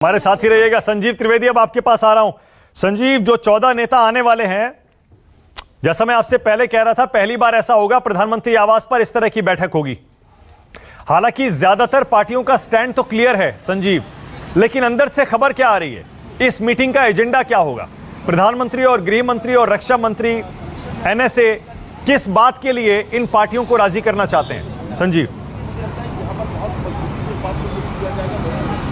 हमारे साथ ही रहिएगा। संजीव त्रिवेदी, अब आपके पास आ रहा हूं। संजीव, जो 14 नेता आने वाले हैं, जैसा मैं आपसे पहले कह रहा था, पहली बार ऐसा होगा प्रधानमंत्री आवास पर इस तरह की बैठक होगी। हालांकि ज्यादातर पार्टियों का स्टैंड तो क्लियर है संजीव, लेकिन अंदर से खबर क्या आ रही है, इस मीटिंग का एजेंडा क्या होगा? प्रधानमंत्री और गृह मंत्री और रक्षा मंत्री एनएसए किस बात के लिए इन पार्टियों को राजी करना चाहते हैं? संजीव,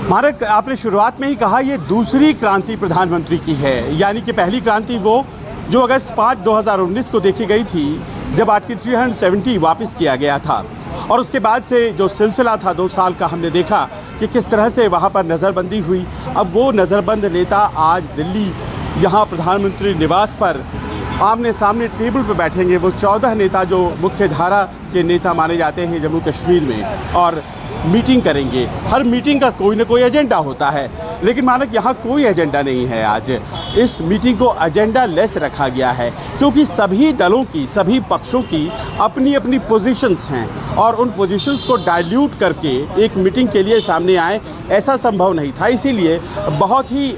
मारक, आपने शुरुआत में ही कहा ये दूसरी क्रांति प्रधानमंत्री की है, यानी कि पहली क्रांति वो जो अगस्त 5, 2019 को देखी गई थी, जब आर्टिकल 370 वापस किया गया था। और उसके बाद से जो सिलसिला था 2 साल का, हमने देखा कि किस तरह से वहाँ पर नज़रबंदी हुई। अब वो नज़रबंद नेता आज दिल्ली यहाँ प्रधानमंत्री निवास पर आमने सामने टेबल पर बैठेंगे। वो 14 नेता जो मुख्य धारा के नेता माने जाते हैं जम्मू कश्मीर में, और मीटिंग करेंगे। हर मीटिंग का कोई ना कोई एजेंडा होता है, लेकिन मानक यहाँ कोई एजेंडा नहीं है। आज इस मीटिंग को एजेंडा लेस रखा गया है, क्योंकि सभी दलों की, सभी पक्षों की अपनी अपनी पोजीशंस हैं, और उन पोजीशंस को डाइल्यूट करके एक मीटिंग के लिए सामने आए, ऐसा संभव नहीं था। इसीलिए बहुत ही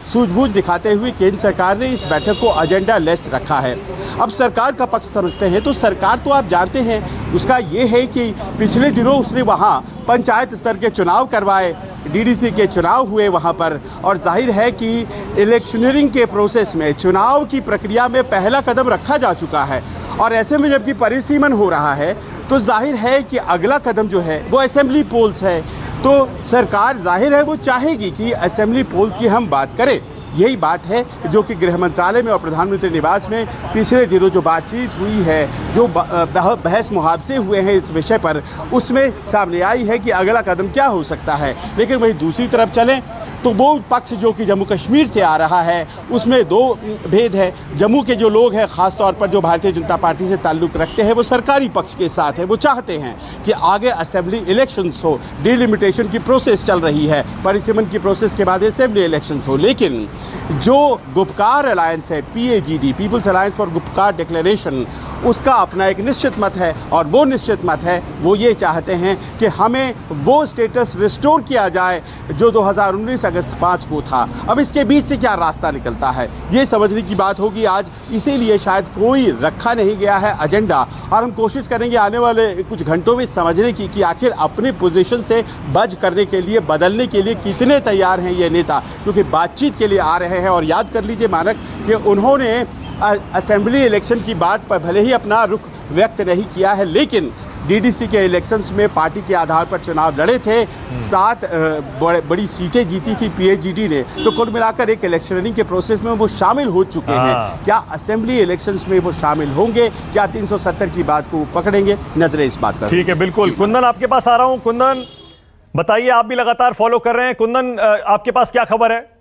सूझबूझ दिखाते हुए केंद्र सरकार ने इस बैठक को एजेंडा लेस रखा है। अब सरकार का पक्ष समझते हैं तो सरकार तो आप जानते हैं उसका ये है कि पिछले दिनों उसने वहाँ पंचायत स्तर के चुनाव करवाए, डीडीसी के चुनाव हुए वहाँ पर, और जाहिर है कि इलेक्शनरिंग के प्रोसेस में, चुनाव की प्रक्रिया में पहला कदम रखा जा चुका है। और ऐसे में जबकि परिसीमन हो रहा है तो जाहिर है कि अगला कदम जो है वो असेंबली पोल्स है। तो सरकार जाहिर है वो चाहेगी कि असेंबली पोल्स की हम बात करें। यही बात है जो कि गृह मंत्रालय में और प्रधानमंत्री निवास में पिछले दिनों जो बातचीत हुई है, जो बहस मुहावजे हुए हैं इस विषय पर, उसमें सामने आई है कि अगला कदम क्या हो सकता है। लेकिन वहीं दूसरी तरफ चलें तो वो पक्ष जो कि जम्मू कश्मीर से आ रहा है, उसमें 2 भेद है। जम्मू के जो लोग हैं, ख़ास तौर पर जो भारतीय जनता पार्टी से ताल्लुक़ रखते हैं, वो सरकारी पक्ष के साथ है। वो चाहते हैं कि आगे असेंबली इलेक्शंस हो, डिलिमिटेशन की प्रोसेस चल रही है, परिसीमन की प्रोसेस के बाद असेंबली इलेक्शंस हो। लेकिन जो गुपकार अलायंस है, PAGD, people's alliance for Gupkar declaration, उसका अपना एक निश्चित मत है, और वो निश्चित मत है, वो ये चाहते हैं कि हमें वो स्टेटस रिस्टोर किया जाए जो 2019 अगस्त 5 को था। अब इसके बीच से क्या रास्ता निकलता है, ये समझने की बात होगी आज। इसीलिए शायद कोई रखा नहीं गया है एजेंडा, और हम कोशिश करेंगे आने वाले कुछ घंटों में समझने की कि आखिर अपने पोजीशन से बच करने के लिए, बदलने के लिए कितने तैयार हैं ये नेता, क्योंकि बातचीत के लिए आ रहे हैं। और याद कर लीजिए मानक कि उन्होंने असेंबली इलेक्शन की बात पर भले ही अपना रुख व्यक्त नहीं किया है, लेकिन डीडीसी के इलेक्शंस में पार्टी के आधार पर चुनाव लड़े थे, 7 बड़ी सीटें जीती थी PAGD ने। तो कुल मिलाकर एक इलेक्शनिंग के प्रोसेस में वो शामिल हो चुके हैं। क्या असेंबली इलेक्शंस में वो शामिल होंगे? क्या 370 की बात को पकड़ेंगे? नजरें इस बात पर। ठीक है, बिल्कुल। कुंदन, आपके पास आ रहा हूं। कुंदन, बताइए, आप भी लगातार फॉलो कर रहे हैं। कुंदन, आपके पास क्या खबर है?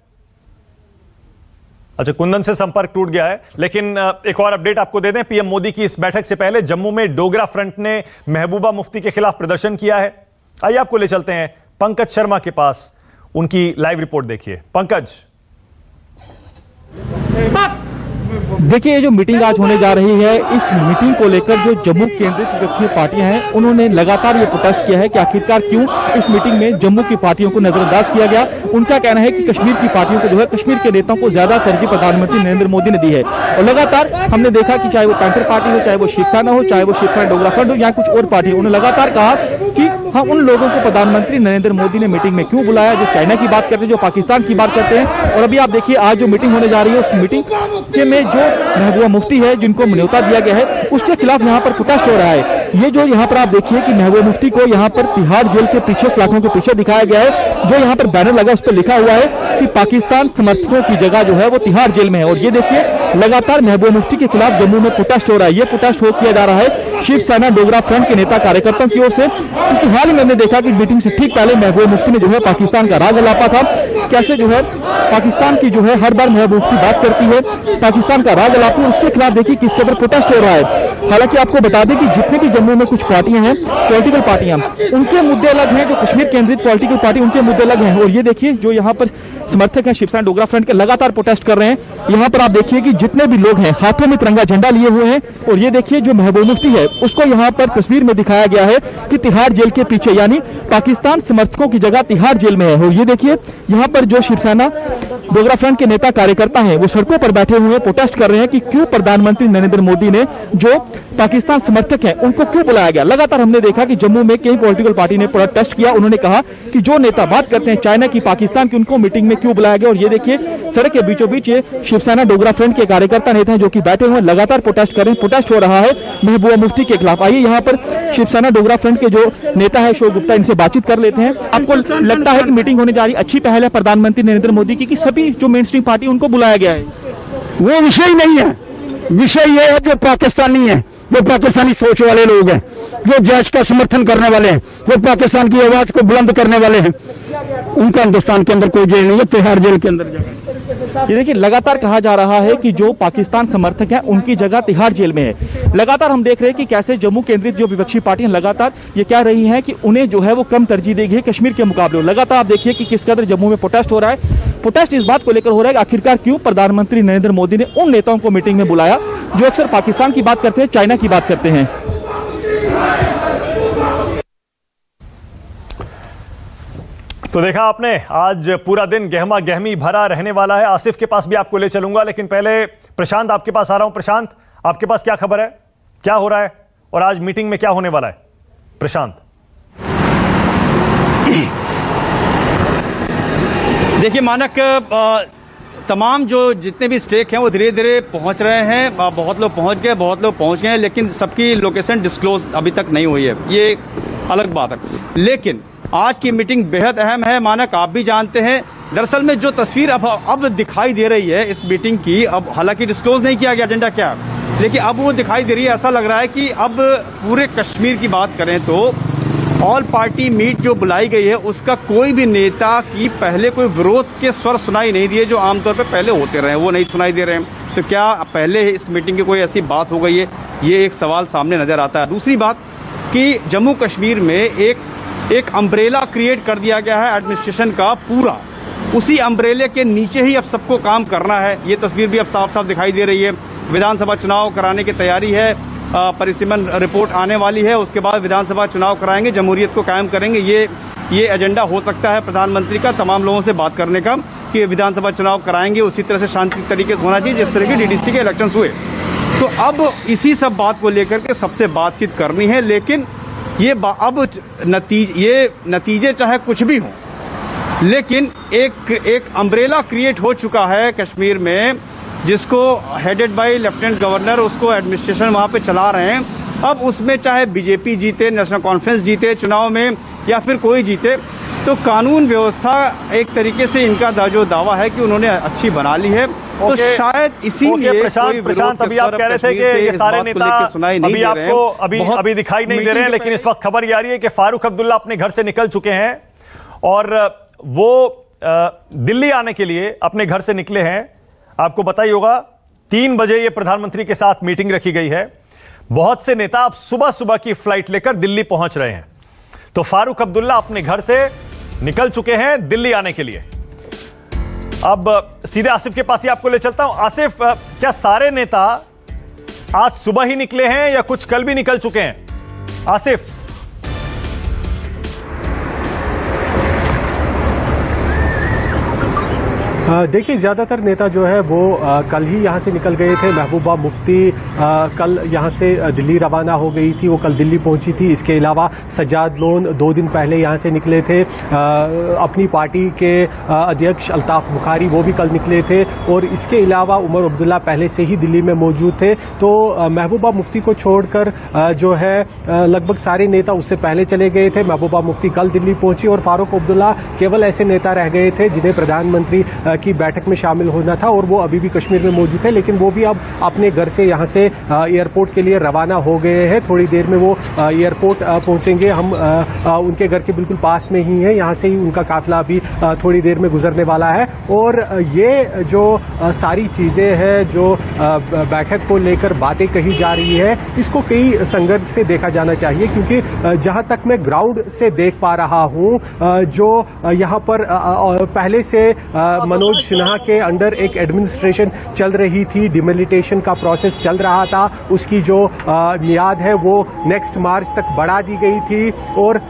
अच्छा, कुंदन से संपर्क टूट गया है, लेकिन एक और अपडेट आपको दे दें। पीएम मोदी की इस बैठक से पहले जम्मू में डोगरा फ्रंट ने महबूबा मुफ्ती के खिलाफ प्रदर्शन किया है। आइए आपको ले चलते हैं पंकज शर्मा के पास, उनकी लाइव रिपोर्ट देखिए। पंकज, देखिए, ये जो मीटिंग आज होने जा रही है, इस मीटिंग को लेकर जो जम्मू केंद्रित विपक्षी पार्टियां हैं, उन्होंने लगातार ये प्रोटेस्ट किया है कि आखिरकार क्यों इस मीटिंग में जम्मू की पार्टियों को नजरअंदाज किया गया। उनका कहना है कि कश्मीर की पार्टियों को जो है, कश्मीर के नेताओं को ज्यादा तरजीह प्रधानमंत्री नरेंद्र मोदी ने दी है। और लगातार हमने देखा कि चाहे वो पैंथर पार्टी हो, चाहे वो शिवसेना हो, चाहे वो शिवसेना डोगरा फ्रंट हो, या कुछ और पार्टी, उन्होंने लगातार कहा कि हम उन लोगों को प्रधानमंत्री नरेंद्र मोदी ने मीटिंग में क्यों बुलाया जो चाइना की बात करते हैं, जो पाकिस्तान की बात करते हैं। और अभी आप देखिए, आज जो मीटिंग होने जा रही है, उस मीटिंग के में जो महबूबा मुफ्ती है, जिनको न्योता दिया गया है, उसके खिलाफ यहाँ पर प्रोटेस्ट हो रहा है। ये जो यहाँ पर आप देखिए कि महबूबा मुफ्ती को यहाँ पर तिहाड़ जेल के पीछे, सलाखों के पीछे दिखाया गया है। जो यहाँ पर बैनर लगा, उस पर लिखा हुआ है कि पाकिस्तान समर्थकों की जगह जो है वो तिहाड़ जेल में है। और ये देखिए, लगातार महबूबा मुफ्ती के खिलाफ जम्मू में प्रोटेस्ट हो रहा है। ये प्रोटेस्ट किया जा रहा है शिवसेना डोगरा फ्रंट के नेता कार्यकर्ताओं की ओर से, क्योंकि हाल ही में हमने देखा कि मीटिंग से ठीक पहले महबूबा मुफ्ती ने जो है पाकिस्तान का राग अलापा था। कैसे जो है पाकिस्तान की जो है हर बार महबूबा मुफ्ती बात करती है, पाकिस्तान का राग अलापा, उसके खिलाफ देखिए किस कदर प्रोटेस्ट हो रहा है। हालांकि आपको बता दें कि जितने भी जम्मू में कुछ पार्टियां हैं, पॉलिटिकल पार्टियां, उनके मुद्दे अलग हैं। जो कश्मीर केंद्रित पॉलिटिकल पार्टी, उनके मुद्दे अलग हैं। और ये देखिए, जो यहाँ पर समर्थक हैं शिवसेना डोगरा फ्रंट के, लगातार प्रोटेस्ट कर रहे हैं। यहाँ पर आप देखिए कि जितने भी लोग हैं हाथों में तिरंगा झंडा लिए हुए हैं, और ये देखिए जो महबूब मुफ्ती है उसको यहाँ पर तस्वीर में दिखाया गया है कि तिहाड़ जेल के पीछे, यानी पाकिस्तान समर्थकों की जगह तिहाड़ जेल में है। और ये देखिए यहाँ पर जो शिवसेना डोगरा फ्रंट के नेता कार्यकर्ता हैं वो सड़कों पर बैठे हुए प्रोटेस्ट कर रहे हैं कि क्यों प्रधानमंत्री नरेंद्र मोदी ने जो पाकिस्तान समर्थक हैं उनको क्यों बुलाया गया। लगातार हमने देखा कि जम्मू में कई पॉलिटिकल पार्टी ने प्रोटेस्ट किया, उन्होंने कहा कि जो नेता बात करते हैं चाइना की, पाकिस्तान की, उनको मीटिंग में क्यों बुलाया गया। और ये देखिए सड़क के बीचों बीच ये शिवसेना डोगरा फ्रंट के कार्यकर्ता नेता हैं जो कि बैठे हुए लगातार प्रोटेस्ट कर रहे हैं। प्रोटेस्ट हो रहा है महबूबा मुफ्ती के खिलाफ। आइए यहाँ पर शिवसेना डोगरा फ्रंट के जो नेता है शोक गुप्ता, इनसे बातचीत कर लेते हैं। आपको लगता है कि मीटिंग होने जा रही अच्छी पहल है प्रधानमंत्री नरेंद्र मोदी की कि सभी जो मेन स्ट्रीम पार्टी उनको बुलाया गया है? वो विषय नहीं है, विषय ये है जो पाकिस्तानी है, जो पाकिस्तानी सोच वाले लोग हैं, जो देश का समर्थन करने वाले हैं, जो पाकिस्तान की आवाज को बुलंद करने वाले हैं, उनका हिंदुस्तान के अंदर कोई जेल नहीं है, तिहाड़ जेल के अंदर जगह। ये देखिए लगातार कहा जा रहा है कि जो पाकिस्तान समर्थक हैं उनकी जगह तिहाड़ जेल में है। लगातार हम देख रहे हैं कि कैसे जम्मू केंद्रित जो विपक्षी पार्टियां लगातार ये कह रही हैं कि उन्हें जो है वो कम तरजीह दी गई है कश्मीर के मुकाबले। लगातार आप देखिए कि किस कदर जम्मू में प्रोटेस्ट हो रहा है। प्रोटेस्ट इस बात को लेकर हो रहा है कि आखिरकार क्यों प्रधानमंत्री नरेंद्र मोदी ने उन नेताओं को मीटिंग में बुलाया जो अक्सर पाकिस्तान की बात करते हैं, चाइना की बात करते हैं। तो देखा आपने, आज पूरा दिन गहमा गहमी भरा रहने वाला है। आसिफ के पास भी आपको ले चलूंगा, लेकिन पहले प्रशांत आपके पास आ रहा हूं। प्रशांत, आपके पास क्या खबर है, क्या हो रहा है और आज मीटिंग में क्या होने वाला है? प्रशांत। देखिए मानक, तमाम जो जितने भी स्टेक हैं वो धीरे धीरे पहुंच रहे हैं। बहुत लोग पहुंच गए, बहुत लोग पहुंच गए हैं, लेकिन सबकी लोकेशन डिस्क्लोज अभी तक नहीं हुई है, ये अलग बात है। लेकिन आज की मीटिंग बेहद अहम है मानक, आप भी जानते हैं। दरअसल में जो तस्वीर अब दिखाई दे रही है इस मीटिंग की, अब हालांकि डिस्क्लोज नहीं किया गया एजेंडा क्या है, लेकिन अब वो दिखाई दे रही है। ऐसा लग रहा है कि अब पूरे कश्मीर की बात करें तो ऑल पार्टी मीट जो बुलाई गई है उसका कोई भी नेता की पहले कोई विरोध के स्वर सुनाई नहीं दिए जो आमतौर पर पहले होते रहे, वो नहीं सुनाई दे रहे हैं। तो क्या पहले इस मीटिंग की कोई ऐसी बात हो गई है, ये एक सवाल सामने नजर आता है। दूसरी बात कि जम्मू कश्मीर में एक अम्ब्रेला क्रिएट कर दिया गया है एडमिनिस्ट्रेशन का पूरा, उसी अम्ब्रेले के नीचे ही अब सबको काम करना है। ये तस्वीर भी अब साफ साफ दिखाई दे रही है। विधानसभा चुनाव कराने की तैयारी है, परिसीमन रिपोर्ट आने वाली है, उसके बाद विधानसभा चुनाव कराएंगे, जमहूरियत को कायम करेंगे। ये एजेंडा हो सकता है प्रधानमंत्री का तमाम लोगों से बात करने का कि विधानसभा चुनाव कराएंगे, उसी तरह से शांति तरीके से होना चाहिए जिस तरह की डीडीसी के इलेक्शन हुए। तो अब इसी सब बात को लेकर के सबसे बातचीत करनी है, लेकिन अब नतीजे चाहे कुछ भी हो, लेकिन एक अम्ब्रेला क्रिएट हो चुका है कश्मीर में जिसको हेडेड बाय लेफ्टिनेंट गवर्नर, उसको एडमिनिस्ट्रेशन वहां पे चला रहे हैं। अब उसमें चाहे बीजेपी जीते, नेशनल कॉन्फ्रेंस जीते चुनाव में या फिर कोई जीते, तो कानून व्यवस्था एक तरीके से इनका जो दावा है कि उन्होंने अच्छी बना ली है। तो शायद इसीलिए प्रशांत अभी आप कह रहे थे कि ये सारे नेता अभी आपको अभी दिखाई नहीं दे रहे हैं, लेकिन इस वक्त खबर ये आ रही है कि फारूक अब्दुल्ला अपने घर से निकल चुके हैं और वो दिल्ली आने के लिए अपने घर से निकले हैं। आपको पता ही होगा 3 बजे ये प्रधानमंत्री के साथ मीटिंग रखी गई है। बहुत से नेता अब सुबह सुबह की फ्लाइट लेकर दिल्ली पहुंच रहे हैं। तो फारूक अब्दुल्ला अपने घर से निकल चुके हैं दिल्ली आने के लिए। अब सीधे आसिफ के पास ही आपको ले चलता हूं। आसिफ, क्या सारे नेता आज सुबह ही निकले हैं या कुछ कल भी निकल चुके हैं? आसिफ। देखिए, ज़्यादातर नेता जो है वो कल ही यहाँ से निकल गए थे। महबूबा मुफ्ती कल यहाँ से दिल्ली रवाना हो गई थी, वो कल दिल्ली पहुंची थी। इसके अलावा सज्जाद लोन 2 दिन पहले यहाँ से निकले थे। अपनी पार्टी के अध्यक्ष अल्ताफ बुखारी वो भी कल निकले थे, और इसके अलावा उमर अब्दुल्ला पहले से ही दिल्ली में मौजूद थे। तो महबूबा मुफ्ती को छोड़कर जो है लगभग सारे नेता उससे पहले चले गए थे। महबूबा मुफ्ती कल दिल्ली पहुंची और फारूक अब्दुल्ला केवल ऐसे नेता रह गए थे जिन्हें प्रधानमंत्री की बैठक में शामिल होना था और वो अभी भी कश्मीर में मौजूद है, लेकिन वो भी अब अपने घर से यहाँ से एयरपोर्ट के लिए रवाना हो गए हैं। थोड़ी देर में वो एयरपोर्ट पहुंचेंगे। हम उनके घर के बिल्कुल पास में ही है, यहाँ से ही उनका काफिला अभी थोड़ी देर में गुजरने वाला है। और ये जो सारी चीजें हैं, जो बैठक को लेकर बातें कही जा रही है, इसको कई संघर्ष से देखा जाना चाहिए, क्योंकि जहां तक मैं ग्राउंड से देख पा रहा हूं, जो यहाँ पर पहले से मनोज सिन्हा के अंडर एक एडमिनिस्ट्रेशन चल रही थी, डिमिलिटेशन का प्रोसेस चल रहा था, उसकी जो मियाद है वो नेक्स्ट मार्च तक बढ़ा दी गई थी। और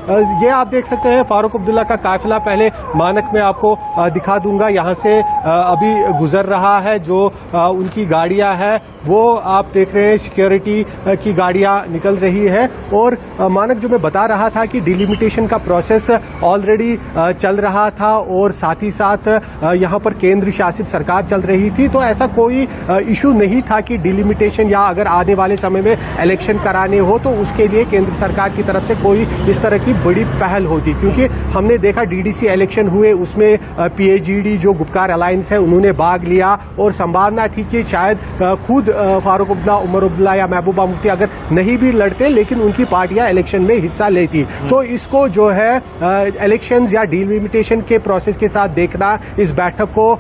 ये आप देख सकते हैं फारूक अब्दुल्ला का काफिला, पहले मानक में आपको दिखा दूंगा, यहाँ से अभी गुजर रहा है। जो उनकी गाड़ियां हैं वो आप देख रहे हैं, सिक्योरिटी की गाड़ियां निकल रही है। और मानक जो मैं बता रहा था कि डिलिमिटेशन का प्रोसेस ऑलरेडी चल रहा था और साथ ही साथ यहाँ पर केंद्र शासित सरकार चल रही थी, तो ऐसा कोई इशू नहीं था कि डिलिमिटेशन या अगर आने वाले समय में इलेक्शन कराने हो तो उसके लिए केंद्र सरकार की तरफ से कोई इस तरह की बड़ी पहल होती, क्योंकि हमने देखा डीडीसी इलेक्शन हुए, उसमें पीएजीडी जो गुपकार अलायंस है उन्होंने भाग लिया और संभावना थी कि शायद खुद फारूक अब्दुल्ला, उमर अब्दुल्ला या महबूबा मुफ्ती अगर नहीं भी लड़ते लेकिन उनकी पार्टियां इलेक्शन में हिस्सा लेती। तो इसको जो है इलेक्शंस या डिलिमिटेशन के प्रोसेस के साथ देखना इस बैठक को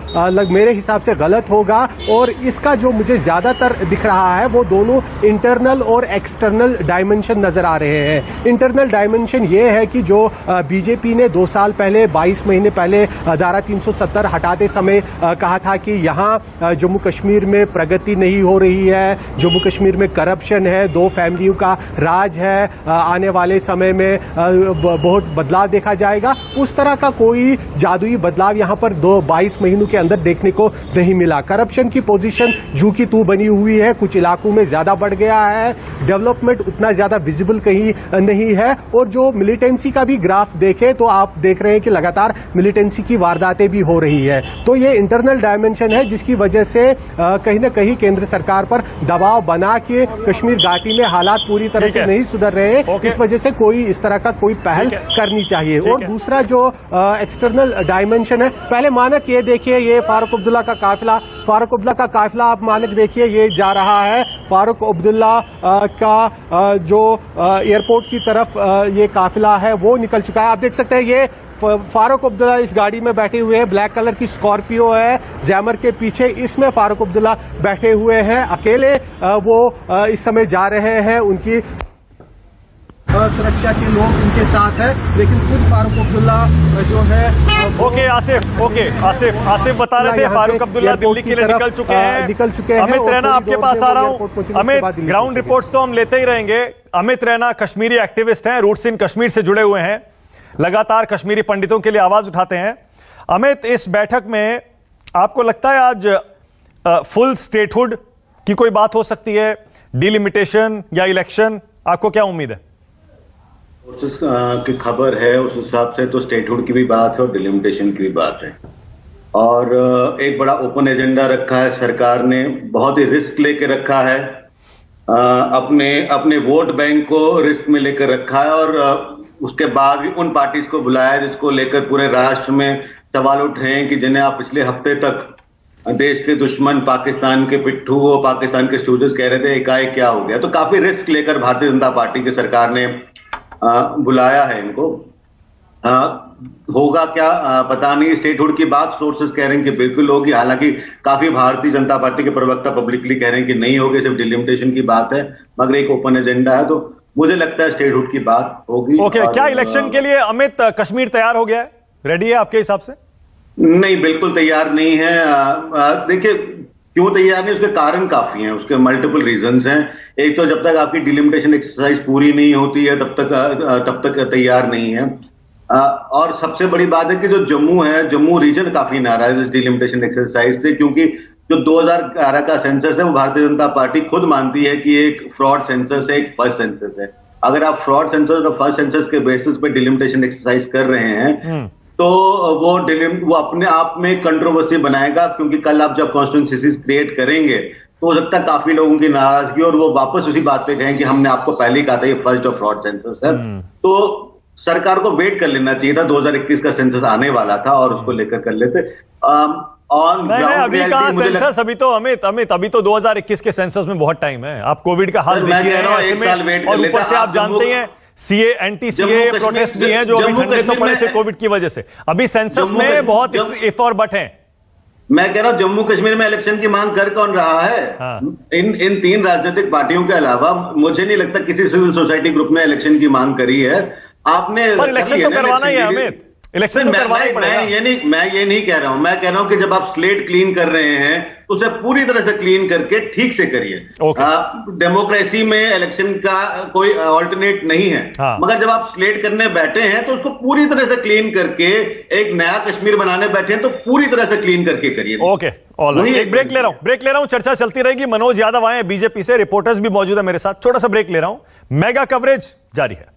मेरे हिसाब से गलत होगा। और इसका जो मुझे ज्यादातर दिख रहा है वो दोनों इंटरनल और एक्सटर्नल डायमेंशन नजर आ रहे हैं। इंटरनल डायमेंशन ये है कि जो बीजेपी ने 2 साल पहले, 22 महीने पहले धारा 370 हटाते समय कहा था कि यहाँ जम्मू कश्मीर में प्रगति नहीं हो रही है, जम्मू कश्मीर में करप्शन है, 2 फैमिलियों का राज है, आने वाले समय में बहुत बदलाव देखा जाएगा। उस तरह का कोई जादुई बदलाव यहाँ पर 22 महीनों के अंदर देखने को नहीं मिला। करप्शन की पोजीशन जू की तू बनी हुई है, कुछ इलाकों में ज्यादा बढ़ गया है, डेवलपमेंट उतना ज्यादा विजिबल कहीं नहीं है। और जो मिलिटेंसी का भी ग्राफ देखें तो आप देख रहे हैं कि लगातार मिलिटेंसी की वारदातें भी हो रही है। तो ये इंटरनल डायमेंशन है जिसकी वजह से कहीं ना कहीं केंद्र सरकार पर दबाव बना के कश्मीर घाटी में हालात पूरी तरह से नहीं सुधर रहे हैं। इस वजह से कोई इस तरह का कोई पहल करनी चाहिए। और दूसरा जो एक्सटर्नल डायमेंशन है, पहले मानक ये देखिए, ये फारूक अब्दुल्ला का काफिला, फारूक अब्दुल्ला का काफिला आप मानक देखिए, ये जा रहा है फारूक अब्दुल्ला का जो एयरपोर्ट की तरफ ये काफिला है वो निकल चुका है। आप देख सकते हैं ये फारूक अब्दुल्ला इस गाड़ी में बैठे हुए हैं, ब्लैक कलर की स्कॉर्पियो है, जैमर के पीछे इसमें फारूक अब्दुल्ला बैठे हुए हैं, अकेले वो इस समय जा रहे हैं। उनकी सुरक्षा के लोग उनके साथ है, लेकिन खुद फारूक अब्दुल्ला जो है ओके आसिफ बता रहे थे फारूक अब्दुल्ला दिल्ली के लिए निकल चुके हैं। अमित रैना आपके पास आ रहा हूं। अमित, ग्राउंड रिपोर्ट्स तो हम लेते ही रहेंगे। अमित रैना कश्मीरी एक्टिविस्ट हैं, रूट्स इन कश्मीर से जुड़े हुए हैं, लगातार कश्मीरी पंडितों के लिए आवाज उठाते हैं। अमित, इस बैठक में आपको लगता है आज फुल स्टेटहुड की कोई बात हो सकती है, डिलिमिटेशन या इलेक्शन, आपको क्या उम्मीद है? की खबर है उस हिसाब से तो स्टेटहुड की भी बात है और डिलिमिटेशन की भी बात है। और एक बड़ा ओपन एजेंडा रखा है सरकार ने, बहुत ही रिस्क लेके रखा है, अपने वोट बैंक को रिस्क में लेकर रखा है। और उसके बाद भी उन पार्टीज को बुलाया जिसको लेकर पूरे राष्ट्र में सवाल उठ रहे हैं कि जिन्हें आप पिछले हफ्ते तक देश के दुश्मन, पाकिस्तान के पिट्ठू और पाकिस्तान के स्टूडेंट्स कह रहे थे एकाएक क्या हो गया। तो काफी रिस्क लेकर भारतीय जनता पार्टी की सरकार ने बुलाया है इनको। होगा क्या पता नहीं। स्टेटहुड की बात सोर्सेस कह रहे हैं कि बिल्कुल होगी, हालांकि काफी भारतीय जनता पार्टी के प्रवक्ता पब्लिकली कह रहे हैं कि नहीं होगी, सिर्फ डिलिमिटेशन की बात है, मगर एक ओपन एजेंडा है। तो मुझे लगता है स्टेटहुड की बात होगी। ओके, क्या इलेक्शन के लिए अमित कश्मीर तैयार हो गया है, रेडी है आपके हिसाब से? नहीं, बिल्कुल तैयार नहीं है। देखिए क्यों तैयार नहीं, उसके कारण काफी हैं, उसके मल्टीपल रीजंस हैं। एक तो जब तक आपकी डिलिमिटेशन एक्सरसाइज पूरी नहीं होती है तब तक तैयार नहीं है। और सबसे बड़ी बात है कि जो जम्मू है, जम्मू रीजन काफी नाराज है इस डिलिमिटेशन एक्सरसाइज से, क्योंकि जो 2011 का सेंसस है वो भारतीय जनता पार्टी खुद मानती है कि एक फ्रॉड सेंसस है, एक फर्स्ट सेंसस है। अगर आप फ्रॉड सेंसस और फर्स्ट सेंसस के बेसिस पे डिलिमिटेशन एक्सरसाइज कर रहे हैं तो वो अपने आप में कंट्रोवर्सी बनाएगा, क्योंकि कल आप जब कॉन्स्टिट्यूएंसीज क्रिएट करेंगे तो हो सकता है काफी लोगों की नाराजगी और वो वापस उसी बात पे कहें कि हमने आपको पहले ही कहा था ये फर्स्ट और फ्रॉड सेंसस है। तो सरकार को वेट कर लेना चाहिए था, 2021 का सेंसस आने वाला था और उसको लेकर कर लेते। ऑन नहीं अभी कहाँ सेंसस, अभी तो अमित अभी तो 2021 के सेंसस में बहुत टाइम है। आप कोविड का हाल देखिए ऐसे में, और ऊपर से आप जानते ही हैं सीए एंटी सीए प्रोटेस्ट भी हैं जो अभी ठंडे तो पड़े थे कोविड की वजह से। अभी सेंसस में बहुत इफ और बट हैं। मैं कह रहा हूं जम्मू कश्मीर में इलेक्शन की मांग कर कौन रहा है? हाँ। इन तीन राजनीतिक पार्टियों के अलावा मुझे नहीं लगता किसी सिविल सोसाइटी ग्रुप ने इलेक्शन की मांग करी है। आपने पर इलेक्शन तो करवाना ही है अमित, इलेक्शन तो करवाना ही पड़ेगा। मैं ये नहीं कह रहा हूं। मैं कह रहा हूं कि जब आप स्लेट क्लीन कर रहे हैं तो उसे पूरी तरह से क्लीन करके ठीक से करिए। डेमोक्रेसी में इलेक्शन का कोई ऑल्टरनेट नहीं है। हाँ। मगर जब आप स्लेट करने बैठे हैं तो उसको पूरी तरह से क्लीन करके एक नया कश्मीर बनाने बैठे हैं तो पूरी तरह से क्लीन करके करिए। ओके, ऑलराइट, एक ब्रेक ले रहा हूं, चर्चा चलती रहेगी। मनोज यादव आए बीजेपी से, रिपोर्टर्स भी मौजूद है मेरे साथ। छोटा सा ब्रेक ले रहा हूं, मेगा कवरेज जारी है।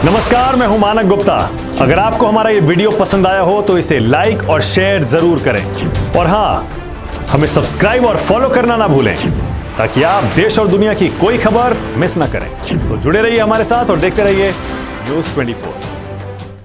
नमस्कार, मैं हूं मानक गुप्ता। अगर आपको हमारा ये वीडियो पसंद आया हो तो इसे लाइक और शेयर जरूर करें, और हां, हमें सब्सक्राइब और फॉलो करना ना भूलें ताकि आप देश और दुनिया की कोई खबर मिस ना करें। तो जुड़े रहिए हमारे साथ और देखते रहिए News 24।